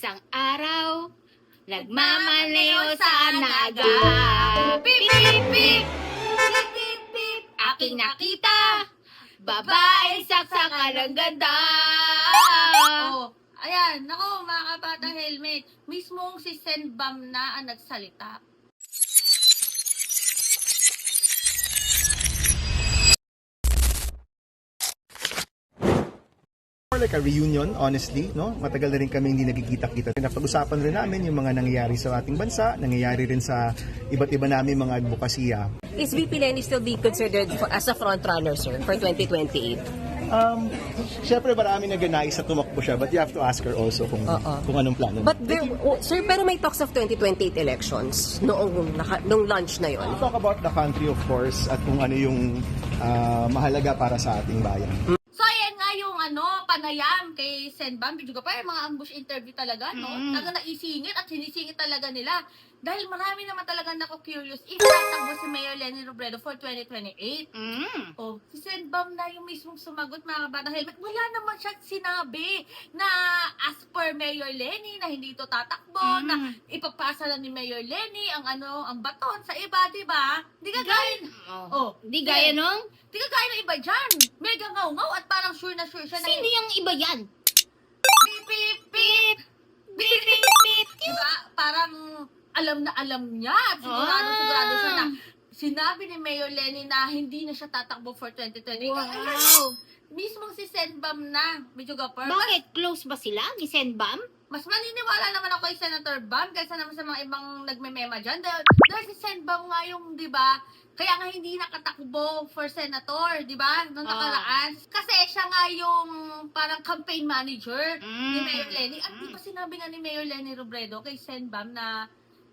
Isang araw, nagmamaneo sa naga. Pip, pip, pip, pip, pip, pip. Aking nakita, babae saksakan ng ganda. Oh, ayan, nako mga kabatang helmet, mismong si Senbam na ang nagsalita. More like a reunion, honestly, no? Matagal na rin kami hindi nagkikita-kita. Napag-usapan rin namin yung mga nangyayari sa ating bansa, nangyayari rin sa iba't iba namin mga advokasya. Is VP Lenny still be considered as a frontrunner, sir, for 2028? Siyempre marami nag-anais na tumakbo siya, but you have to ask her also kung anong plano. But there, sir, pero may talks of 2028 elections noong launch na yon. We talk about the country, of course, at kung ano yung mahalaga para sa ating bayan. So ayan nga yung panayam kay Senbam, video ka pa, yung mga ambush interview talaga, no? Talaga naisingit at sinisingit talaga nila. Dahil marami naman talaga nako-curious if tatakbo si Mayor Lenny Robredo for 2028. Oh, si Senbam na yung mismong sumagot, mga kabatang helmet. Wala naman siya sinabi na as per Mayor Lenny na hindi ito tatakbo, na ipapasa lang ni Mayor Lenny ang ang baton sa iba, di ba? Di ka gaya, Di gaya nung? di ka gaya ng iba dyan. Mega ngaw-ngaw at parang sure na sure siya na Sino yung iba yan? Beep, beep, beep. Beep, beep, beep. Diba? Parang alam na alam niya at sigurado siya na sinabi ni Mayor Lenny na hindi na siya tatakbo for 2020. Wow! Mismong si Senbam na, Medyo Gapper. Bakit? Close ba sila ni Senbam? Mas maniniwala naman ako kay Senator Bam kaysa naman sa mga ibang nagmemema dyan. Dahil si Senbam nga yung, di ba, kaya nga hindi nakatakbo for senator, di ba? Noong nakaraan. Kasi siya nga yung parang campaign manager ni Mayor Lenny. At di ba sinabi nga ni Mayor Lenny Robredo kay Senbam na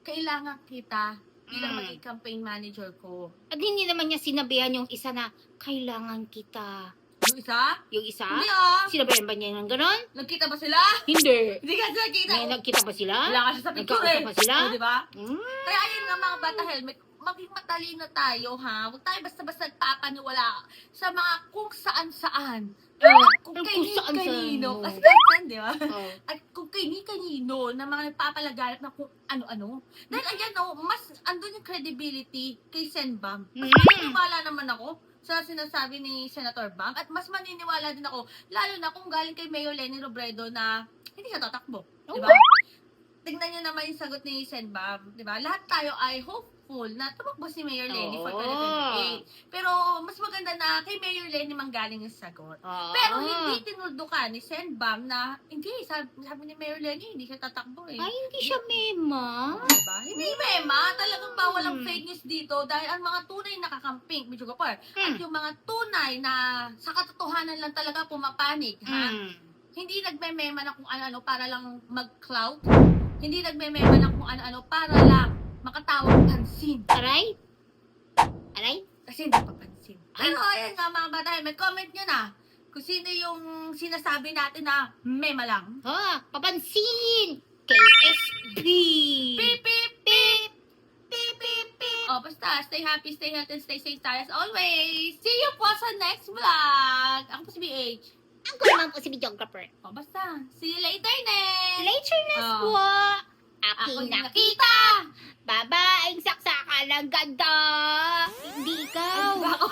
kailangan kita bilang maging campaign manager ko. At hindi naman niya sinabihan yung isa na kailangan kita. Yung isa? Yung isa? Hindi Sinabihan ba niya ng ganon? Nagkita ba sila? Hindi. Hindi ka nagkita. May nagkita ba sila? Wala ka siya sa picture Nagkausap ba sila? Di ba? Kaya ayun nga mga bata helmet, maging matalino tayo ha. Huwag tayo basta-basta nagpapaniwala sa mga kung saan-saan. At kung kanino. Kasi ganyan, di ba? At kung kanino na mga nagpapalaganap na kung ano-ano. Dahil ayan mas andun yung credibility kay Senbam. Mas maniniwala naman ako sa sinasabi ni Senator Bam. At mas maniniwala din ako, lalo na kung galing kay Mayor Lenny Robredo na hindi siya tatakbo. Di ba? Tingnan niyo naman yung sagot ni Senbam. Di ba? Lahat tayo ay hopeful na tumakbo si Mayor Lenny for 2028. Pero mas maganda na kay Mayor Lenny manggaling yung sagot. Pero hindi tinuldukan ni Senbam na hindi, sabi ni Mayor Lenny, hindi siya tatakbo eh. Ay, hindi siya mema. Diba? Hindi mema, talagang bawal ang fake news dito dahil ang mga tunay na kakamping, Medyo Gapar, at yung mga tunay na sa katotohanan lang talaga pumapanig, ha? Hindi nagme-mema na kung ano-ano para lang mag-clout. Hindi nagme-mema na kung ano-ano para lang makatawag pansin. Aray? Aray? Kasi hindi papansin. Pero ayan nga mga bata, may comment nyo na kung sino yung sinasabi natin na mema lang. Papansin! KSB! Beep, beep, beep! Beep, beep, beep! Oh, basta, stay happy, stay healthy, and stay safe tayo as always. See you po sa next vlog. Ako po si BH. Ang ko naman po si videographer. Oh, basta. See you later, Nes! Laterness po! Ako Aking yung nakita! Babaeng saksakan ng ganda! Hindi ikaw! Ako.